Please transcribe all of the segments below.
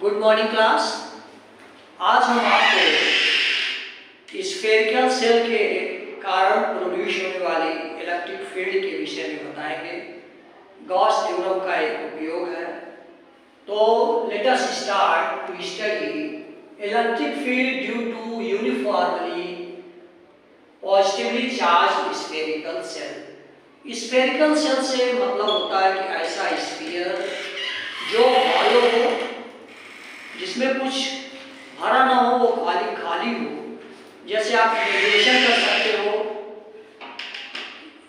Good morning class. आज हम आपको स्फेरिकल सेल के कारण प्रोड्यूस होने वाली इलेक्ट्रिक फील्ड के विषय में बताएंगे। गॉस थ्योरम का एक उपयोग है। तो let us start to study electric field due to uniformly positively charge spherical shell. Spherical shell से मतलब होता है कि ऐसा स्फीयर जो हॉलो हो, जिसमें कुछ भरा ना हो, वो खाली खाली हो। जैसे आप इमेजिनेशन कर सकते हो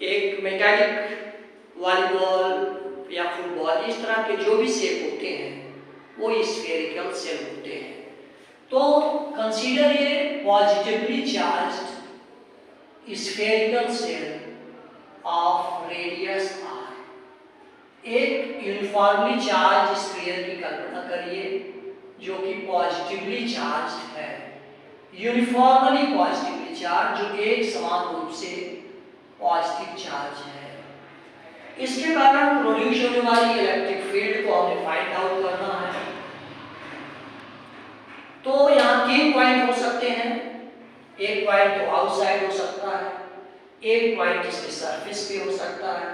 एक मैकेनिक वॉलीबॉल या फुटबॉल, इस तरह के जो भी शेप होते हैं वो स्फेरिकल सेल होते हैं। तो कंसीडर ये positively charged spherical shell of radius R. एक यूनिफॉर्मली चार्ज स्फीयर की कल्पना करिए जो कि पॉजिटिवली चार्ज है, यूनिफॉर्मली पॉजिटिवली चार्ज, जो एक समान रूप से पॉजिटिव चार्ज है। इसके कारण प्रोड्यूस होने वाली इलेक्ट्रिक फील्ड को हमें फाइंड आउट करना है। तो यहाँ 3 पॉइंट हो सकते हैं। एक पॉइंट तो आउटसाइड हो सकता है, एक पॉइंट इसके सरफेस पे हो सकता है,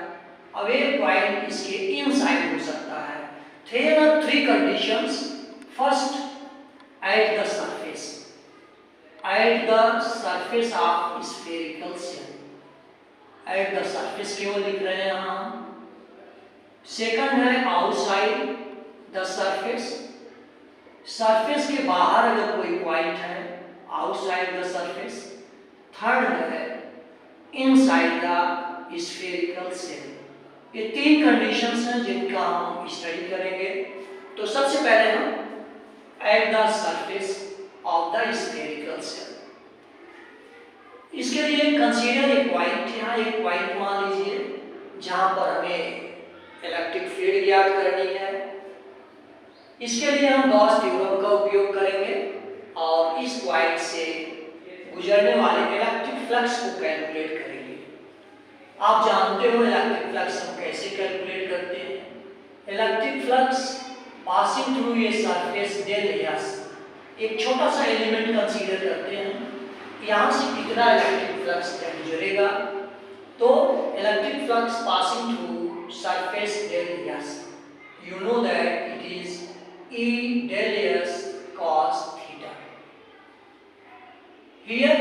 अब एक पॉइंट इसके इनसाइड हो सकता है। There are 3 conditions. First, at the surface of spherical cell, at the surface केवल लिख रहे हैं हम। सेकंड है outside the surface के बाहर अगर कोई पॉइंट है, outside the surface। थर्ड है inside the spherical cell। ये 3 कंडीशंस हैं जिनका हम स्टडी करेंगे। तो सबसे पहले हम at the surface of the spherical cell, इसके लिए कंसीडर एक पॉइंट, यहाँ एक पॉइंट मान लीजिए जहां पर हमें इलेक्ट्रिक फील्ड ज्ञात करनी है। इसके लिए हम गॉस थ्योरम का उपयोग करेंगे और इस पॉइंट से गुजरने वाले इलेक्ट्रिक फ्लक्स को कैलकुलेट करेंगे। आप जानते हो इलेक्ट्रिक फ्लक्स हम कैसे कैलकुलेट करते हैं। Electric flux passing through a surface del S, एक छोटा सा एलिमेंट कंसीडर करते हैं, यहाँ से कितना इलेक्ट्रिक फ्लक्स गुजरेगा। तो electric flux passing through surface del S, you know that it is E del S cos theta। Here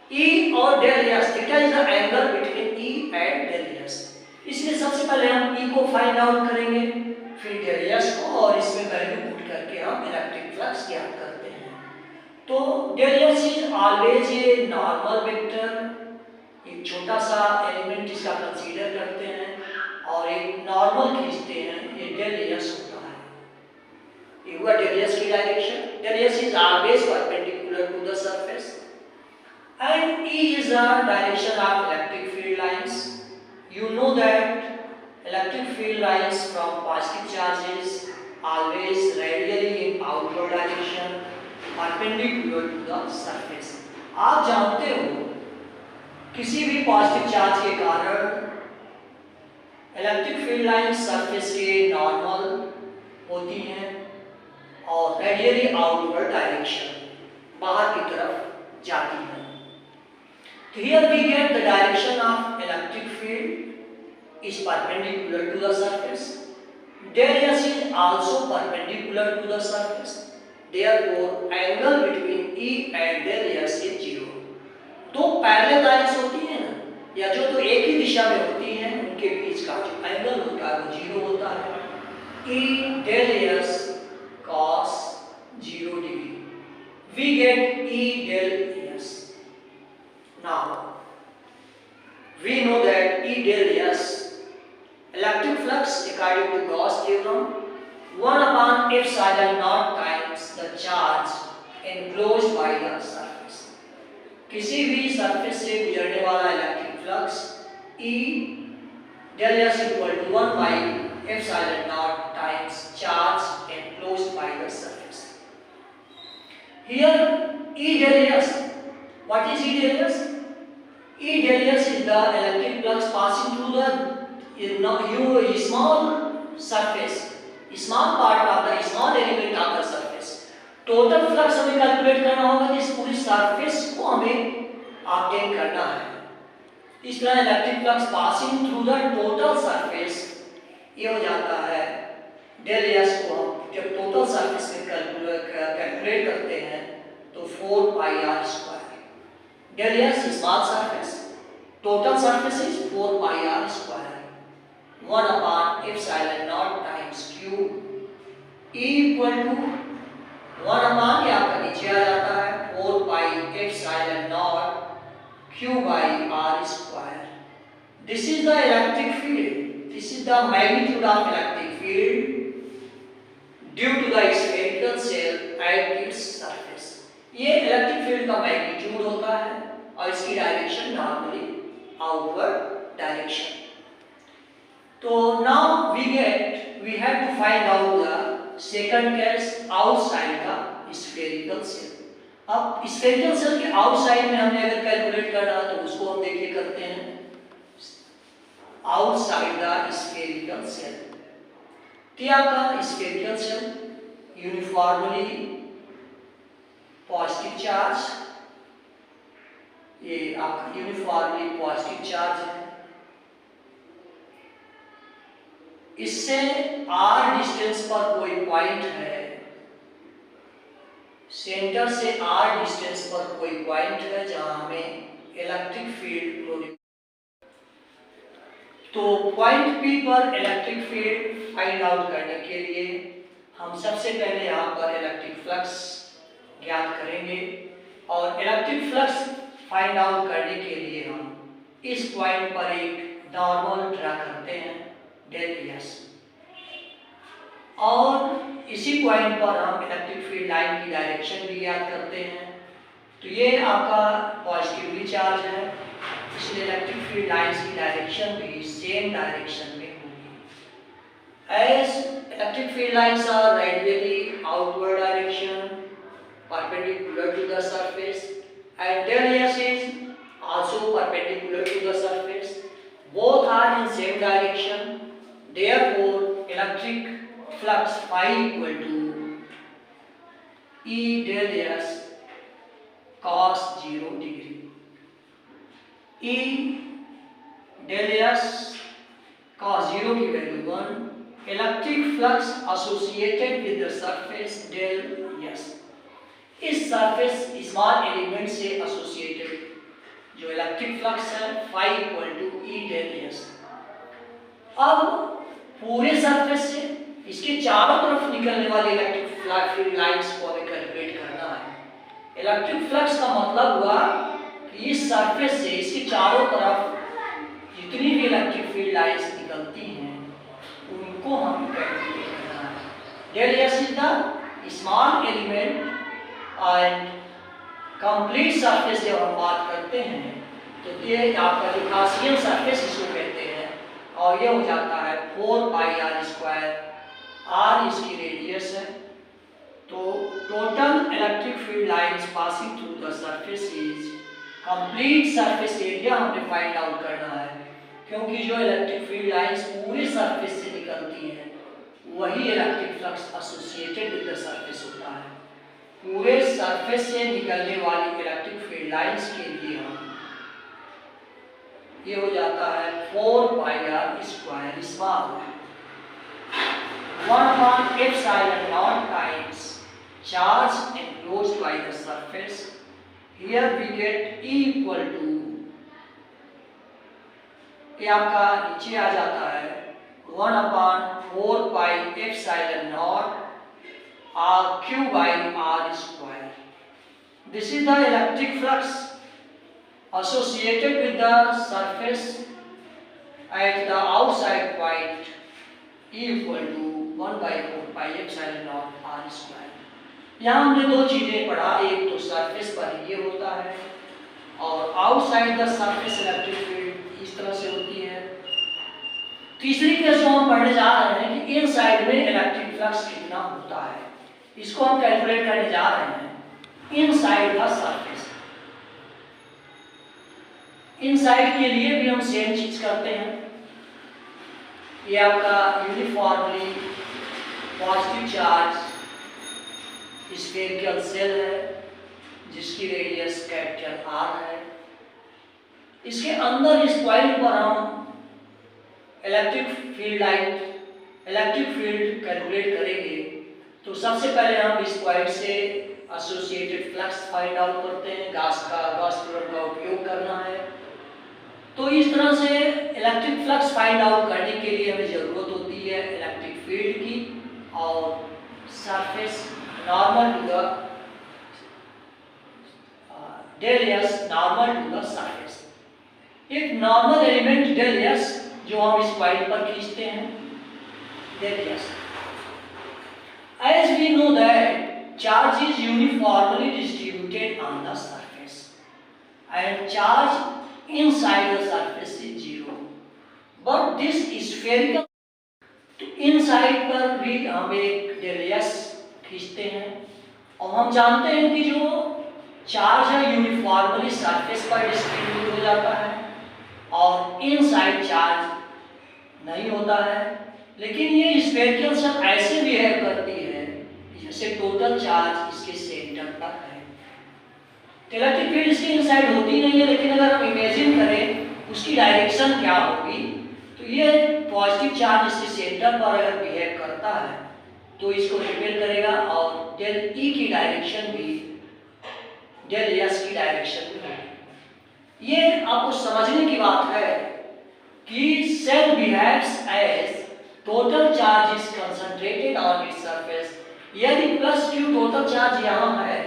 E और del S, theta is the angle between E and del S। इसलिए सबसे पहले हम E को find out करेंगे, फिर del S को, और इसमें वैल्यू पुट करके हम इलेक्ट्रिक फ्लक्स ज्ञात करते हैं। तो del S is always a normal vector, एक छोटा सा एलिमेंट जिसका कंसीडर करते हैं और एक नॉर्मल खींचते हैं, ये del S होता है। ये हुआ del S की direction. del S is always perpendicular to the surface and E is the direction of electric field lines। You know that electric field lines from positive charges always radially in outward direction perpendicular to the surface। आप जानते हो किसी भी positive charge के कारण electric field lines surface के normal होती हैं और रेडियली आउटवर्ड डायरेक्शन, बाहर की तरफ जाती हैं। So here we get the direction of electric field is perpendicular to the surface. Del S is also perpendicular to the surface. Therefore, angle between E and del S is 0। तो parallel lines होती हैं ना, या जो तो एक ही दिशा में होती हैं, उनके बीच का जो एंगल होता है वो 0 होता है। E del S cos 0 degree। We get E del S। Now, we know that E del S, electric flux according to Gauss theorem, 1/epsilon naught times the charge enclosed by the surface। किसी भी surface से गुजरने वाला electric flux E del S equal to 1/epsilon naught times charge enclosed by the surface। Here E del S, what is E del S? E del S is the electric flux passing through the small surface small part of the small element of the surface. Total flux हमें calculate करना होगा तो इस पूरी surface को हमें obtain करना है। इस तरह electric flux passing through the total surface, ये हो जाता है डेल एस को हम जब टोटल सरफेस में कैलकुलेट करते हैं तो 4 pi R square. Del S small surface, total surface is 4 pi R square 1 upon epsilon naught times Q equal to 1 upon, ये आपका नीचे आ जाता है 4 pi epsilon naught q by r square. This is the electric field. This is the magnitude of electric field due to the spherical shell at its surface. ये electric field का magnitude होता है और इसकी डायरेक्शन नॉर्मली आउटवर्ड डायरेक्शन। तो now we have to find out the second case outside the spherical shell. अब spherical shell के outside में हमने अगर कैलकुलेट करना है तो उसको हम देखिए करते हैं आउटसाइड द स्फेरिकल सेल। क्या का spherical shell uniformly positive charge, ये आपका यूनिफॉर्मली पॉजिटिव चार्ज है। इससे r डिस्टेंस पर कोई पॉइंट है, सेंटर से r डिस्टेंस पर कोई पॉइंट है जहां हमें इलेक्ट्रिक फील्ड प्रोड्यूस, तो पॉइंट P पर इलेक्ट्रिक फील्ड फाइंड आउट करने के लिए हम सबसे पहले यहां पर इलेक्ट्रिक फ्लक्स ज्ञात करेंगे और इलेक्ट्रिक फ्लक्स फाइंड आउट करने के लिए हम इस पॉइंट पर एक नॉर्मल ड्रा करते हैं डेल एस, और इसी पॉइंट पर हम इलेक्ट्रिक फील्ड लाइन की डायरेक्शन भी ज्ञात करते हैं। तो ये आपका पॉजिटिवली चार्ज है, इसलिए इलेक्ट्रिक फील्ड लाइंस की डायरेक्शन भी सेम डायरेक्शन में होगी। As electric field lines are radially outward direction perpendicular to the surface and del S is also perpendicular to the surface, both are in same direction, therefore electric flux phi equal to E del S cos 0 degree. E del S cos 0 की value 1, electric flux associated with the surface del S, इस surface small element से associated जो electric flux है phi equal to E del S। अब पूरे surface से इसके चारों तरफ निकलने वाली इलेक्ट्रिक फील्ड लाइंस को हमें कैलकुलेट करना है। इलेक्ट्रिक फ्लक्स का मतलब हुआ कि इस सरफेस से इसके चारों तरफ जितनी भी इलेक्ट्रिक फील्ड लाइंस निकलती हैं उनको हम कैलकुलेट करना है। del S is the small element and complete surface जब हम बात करते हैं तो ये आपका जो गॉसियन सरफेस इसको कहते हैं, और ये हो जाता है 4 पाई आर स्क्वायर, आर इसकी रेडियस है। तो total electric field lines passing through the surface is complete surface area हमें फाइंड आउट करना है, क्योंकि जो इलेक्ट्रिक फील्ड लाइंस पूरे सरफेस से निकलती हैं वही electric flux associated with the surface होता है। पूरे सरफेस से निकलने वाली इलेक्ट्रिक फील्ड लाइंस के लिए हम ये हो जाता है 4 pi R square small 1 epsilon naught times charge enclosed by the surface. Here we get E equal to, ये आपका नीचे आ जाता है 1/4 पाई epsilon naught r q by r square. This is the electric flux associated with the surface at the outside point E equal to 1/4 pi epsilon naught r square. यहाँ हमने दो चीजें पढ़ा, एक तो सरफेस पर ये होता है और outside the surface electric field इस तरह से होती है। तीसरी केस जो हम पढ़ने जा रहे हैं कि इनसाइड में इलेक्ट्रिक फ्लक्स कितना होता है, इसको हम कैलकुलेट करने जा रहे हैं इनसाइड द सरफेस। इनसाइड के लिए भी हम सेम चीज करते हैं, ये आपका uniformly positive charge spherical cell है जिसकी रेडियस कैपिटल R है। इसके अंदर इस कॉइल पर हम इलेक्ट्रिक फील्ड कैलकुलेट करेंगे। तो सबसे पहले हम इस कॉइल से एसोसिएटेड फ्लक्स फाइंड आउट करते हैं। गॉस थ्योरम का उपयोग करना है। तो इस तरह से इलेक्ट्रिक फ्लक्स फाइंड आउट करने के लिए हमें ज़रूरत होती है इलेक्ट्रिक फील्ड की और surface normal to the del S normal to the surface. एक नॉर्मल एलिमेंट डेल एस जो हम इस कॉइल पर खींचते हैं del S. As we know that charge is uniformly distributed on the surface and charge inside the surface is zero, but this is spherical। तो inside पर भी हम एक डेल एस खींचते हैं और हम जानते हैं कि जो चार्ज है यूनिफॉर्मली सरफेस पर डिस्ट्रीब्यूट हो जाता है और इनसाइड चार्ज नहीं होता है। लेकिन ये स्फेरिकल शेल ऐसे बिहेव करती है जैसे टोटल चार्ज इसके सेंटर तक है। इलेक्ट्रिक फील्ड इसके इनसाइड होती नहीं है, लेकिन अगर हम इमेजिन करें उसकी डायरेक्शन क्या होगी तो ये पॉजिटिव चार्ज इसके सेंटर पर अगर बिहेव करता है तो इसको रिपेल करेगा और डेल ई की डायरेक्शन भी डेल एस की डायरेक्शन भी होगी। ये आपको समझने की बात है कि shell behaves as total charge is concentrated on its surface. यदि प्लस क्यू टोटल चार्ज यहाँ है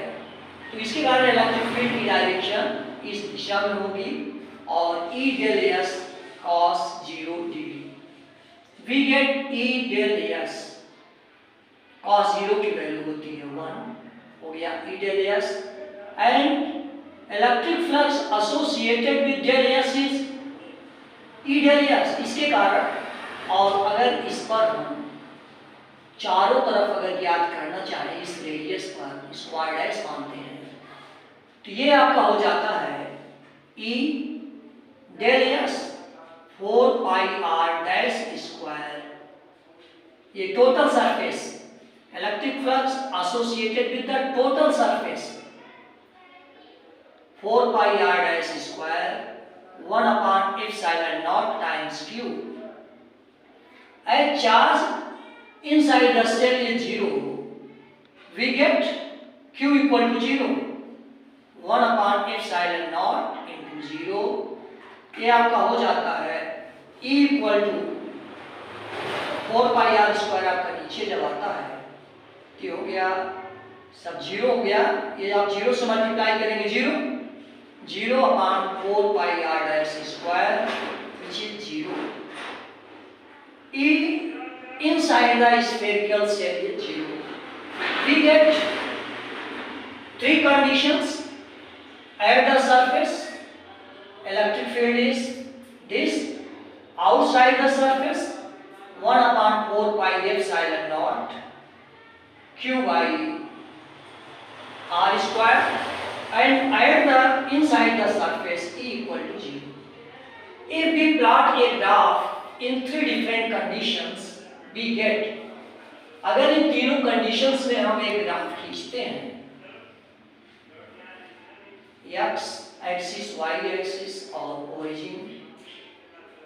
तो इसके कारण इलेक्ट्रिक फील्ड की डायरेक्शन इस दिशा में होगी और ई डेल एस cos 0 डिग्री। We get E del S cos 0 की वैल्यू होती है 1 हो गया E del S and electric flux associated with del S is E del S. इसके कारण और अगर इस पर हम चारों तरफ अगर ज्ञात करना चाहें इस रेडियस पर स्क्वायर डैश मानते हैं तो ये आपका हो जाता है E del S 4 pi R dash square. ये total surface electric flux associated with the total surface 4 pi R dash square 1 upon epsilon naught times Q. As charge inside the cell is 0, we get q equal to 0 1 upon epsilon naught into 0। ये आपका हो जाता है E equal to 4 pi R square आपका नीचे जब आता है तो हो गया सब 0 हो गया। ये आप 0 से मल्टीप्लाई करेंगे 0 upon 4 pi R dash square which is 0। E inside the spherical shell is 0। We get three conditions at the surface. Electric field is this, outside the surface 1 upon 4 pi epsilon naught q by r square and at the inside the surface E equal to 0। If we plot a graph in three different conditions we get, अगर इन तीनों conditions में हम एक graph खींचते हैं x axis y axis और origin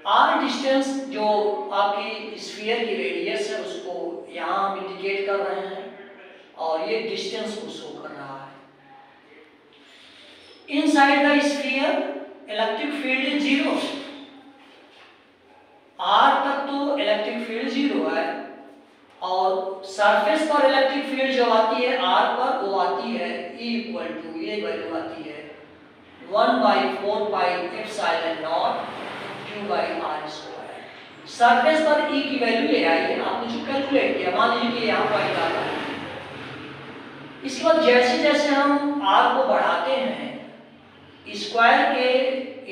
r distance जो आपकी स्फीयर की रेडियस है उसको यहाँ हम इंडिकेट कर रहे हैं और ये डिस्टेंस को शो कर रहा है। Inside the sphere electric field is 0। R तक तो इलेक्ट्रिक फील्ड 0 है और सरफेस पर इलेक्ट्रिक फील्ड जो आती है R पर वो आती है E इक्वल टू ये वैल्यू आती है 1/4 pi epsilon naught q by r square. Surface पर E की वैल्यू ले आई है आपने जो कैलकुलेट किया, मान लीजिए कि यहाँ पर आता है। इसके बाद जैसे जैसे हम R को बढ़ाते हैं स्क्वायर के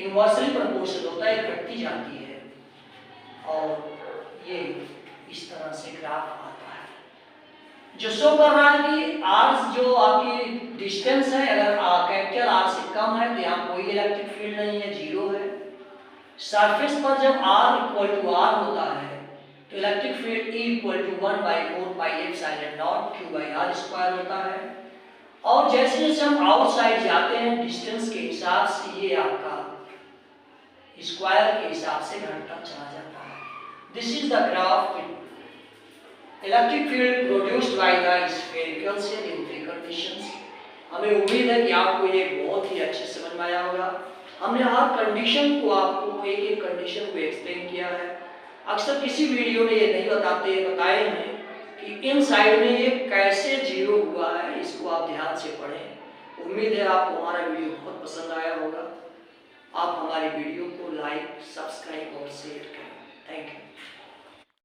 इनवर्सली प्रोपोर्शनल होता है, घटती जाती है और ये इस तरह से ग्राफ आता है जो शो कर रहा है कि r जो आपकी डिस्टेंस है अगर कैपिटल R से कम है तो यहाँ कोई इलेक्ट्रिक फील्ड नहीं है, 0 है। सरफेस पर जब r इक्वल टू r होता है तो electric field E equal to 1/4 pi epsilon naught Q by R square होता है। और जैसे जैसे हम आउटसाइड जाते हैं डिस्टेंस के हिसाब से ये आपका स्क्वायर के हिसाब से घटता चला जाता है। This is the graph electric field produced by the spherical shell in three conditions. हमें उम्मीद है कि आपको ये बहुत ही अच्छे से समझ में आया होगा। हमने हर कंडीशन को आपको एक एक कंडीशन को एक्सप्लेन किया है। अक्सर किसी वीडियो में ये नहीं बताए हैं कि इन साइड में ये कैसे जीरो हुआ है, इसको आप ध्यान से पढ़ें। उम्मीद है आपको हमारा वीडियो बहुत पसंद आया होगा। आप हमारे वीडियो को लाइक, सब्सक्राइब और शेयर करें। Thank you.